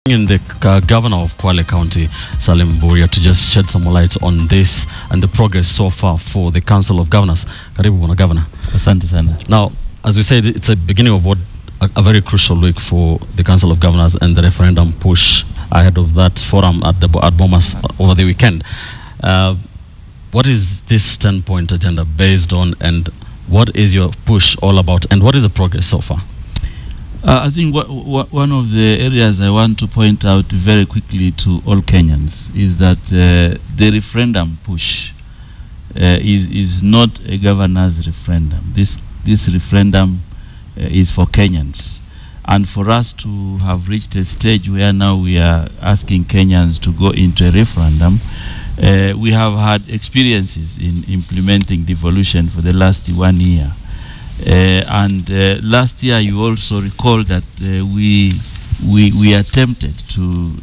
In the governor of Kwale County, Salim Mvurya, to just shed some light on this and the progress so far for the Council of Governors. Karibu Bwana Governor. Asante sana. Now, as we said, it's a beginning of a very crucial week for the Council of Governors and the referendum push ahead of that forum at Bomas over the weekend. What is this 10-point agenda based on, and what is your push all about, and what is the progress so far? I think one of the areas I want to point out very quickly to all Kenyans is that the referendum push is not a governor's referendum. This referendum is for Kenyans. And for us to have reached a stage where now we are asking Kenyans to go into a referendum, we have had experiences in implementing devolution for the last 1 year. Last year, you also recall that we attempted to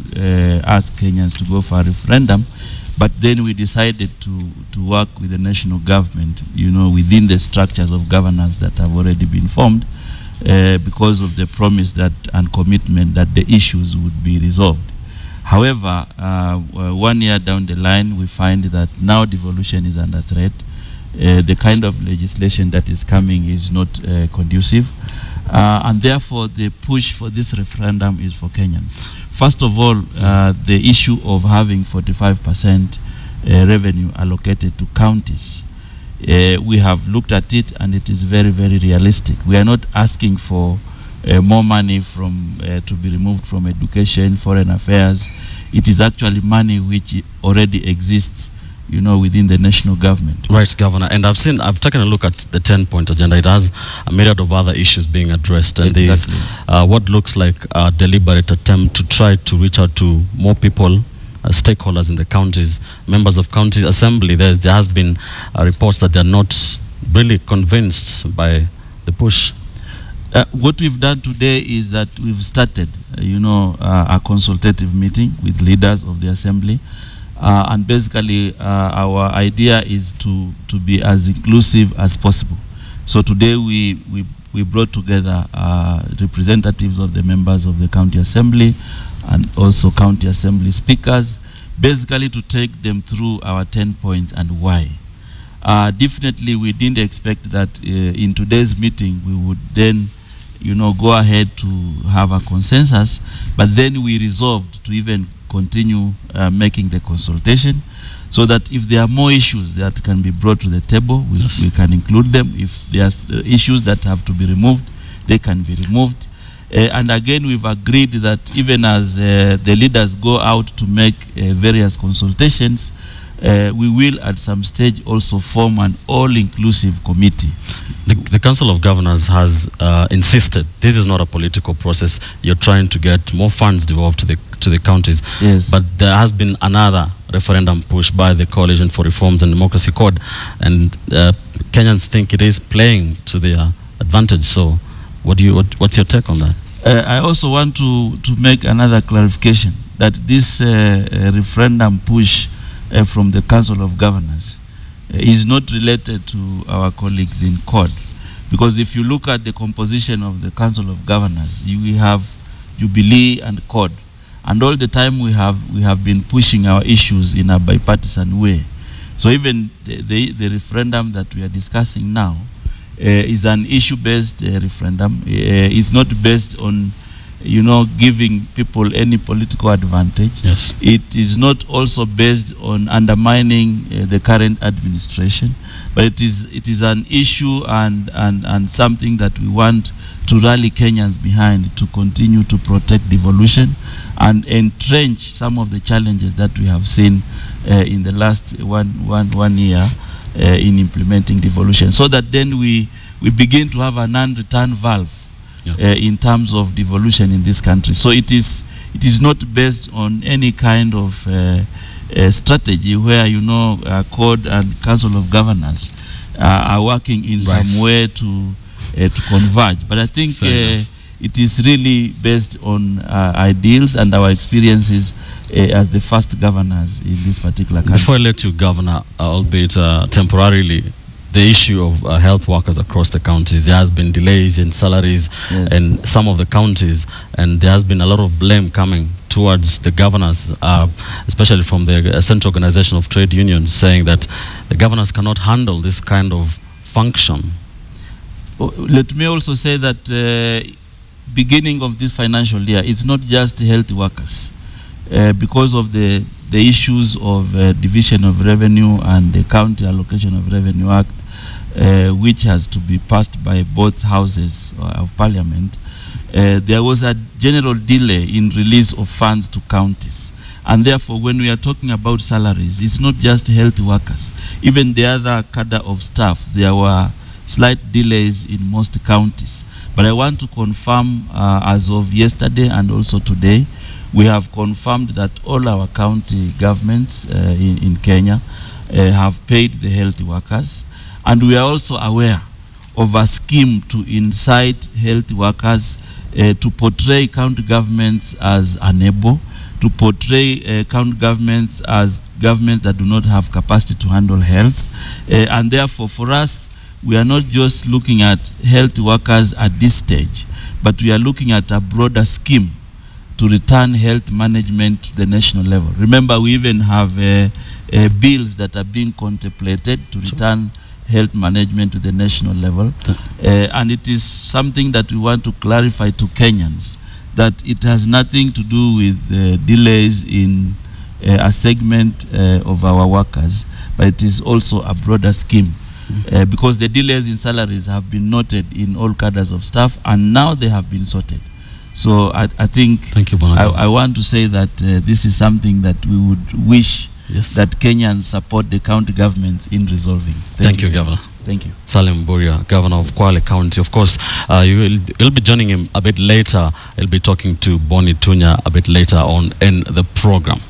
ask Kenyans to go for a referendum, but then we decided to work with the national government, within the structures of governance that have already been formed, because of the promise that and commitment that the issues would be resolved. However, 1 year down the line, we find that now devolution is under threat. The kind of legislation that is coming is not conducive, and therefore the push for this referendum is for Kenyans. First of all, the issue of having 45% revenue allocated to counties. We have looked at it, and it is very, very realistic. We are not asking for more money to be removed from education, foreign affairs. It is actually money which already exists within the national government. Right, Governor. And I've taken a look at the 10-point agenda. It has a myriad of other issues being addressed. And exactly. There's what looks like a deliberate attempt to try to reach out to more people, stakeholders in the counties, members of county assembly. There has been reports that they're not really convinced by the push. What we've done today is that we've started, a consultative meeting with leaders of the assembly. And basically, our idea is to be as inclusive as possible. So today we brought together representatives of the members of the county assembly and also county assembly speakers, basically to take them through our 10 points and why. Definitely, we didn't expect that in today's meeting we would then go ahead to have a consensus, but then we resolved to even continue making the consultation, so that if there are more issues that can be brought to the table, we can include them. If there's issues that have to be removed, they can be removed. And again, we've agreed that even as the leaders go out to make various consultations, we will at some stage also form an all-inclusive committee. The Council of Governors has insisted this is not a political process. You're trying to get more funds devolved to the counties. Yes. But there has been another referendum push by the Coalition for Reforms and Democracy Code, and Kenyans think it is playing to their advantage. So what's your take on that? I also want to make another clarification that this referendum push from the Council of Governors is not related to our colleagues in CORD, because if you look at the composition of the Council of Governors, we have Jubilee and CORD, and all the time we have been pushing our issues in a bipartisan way. So even the referendum that we are discussing now is an issue-based referendum. It's not based on giving people any political advantage. Yes. It is not also based on undermining the current administration, but it is an issue and something that we want to rally Kenyans behind to continue to protect devolution and entrench some of the challenges that we have seen in the last one year in implementing devolution, so that then we begin to have a non-return valve in terms of devolution in this country. So it is not based on any kind of strategy where CORD and Council of Governors are working in some way to converge. But I think it is really based on ideals and our experiences as the first governors in this particular country. Before I let you, Governor, albeit temporarily, the issue of health workers across the counties. There has been delays in salaries in some of the counties, and there has been a lot of blame coming towards the governors, especially from the Central Organization of Trade Unions, saying that the governors cannot handle this kind of function? Let me also say that beginning of this financial year, it's not just health workers. Because of the issues of division of revenue and the County Allocation of Revenue Act, which has to be passed by both houses of Parliament, there was a general delay in release of funds to counties. And therefore, when we are talking about salaries, it's not just health workers. Even the other cadre of staff, there were slight delays in most counties. But I want to confirm, as of yesterday and also today, we have confirmed that all our county governments in Kenya have paid the health workers. And we are also aware of a scheme to incite health workers to portray county governments as unable, to portray county governments as governments that do not have capacity to handle health. And therefore, for us, we are not just looking at health workers at this stage, but we are looking at a broader scheme to return health management to the national level. Remember, we even have bills that are being contemplated to return health management to the national level. And it is something that we want to clarify to Kenyans, that it has nothing to do with delays in a segment of our workers, but it is also a broader scheme. Because the delays in salaries have been noted in all cadres of staff, and now they have been sorted. So I think Thank you, I want to say that this is something that we would wish that Kenyans support the county governments in resolving. Thank you, Governor. Thank you. Salim Mvurya, Governor of Kwale County. Of course, you'll be joining him a bit later. He'll be talking to Bonnie Tunya a bit later on in the program.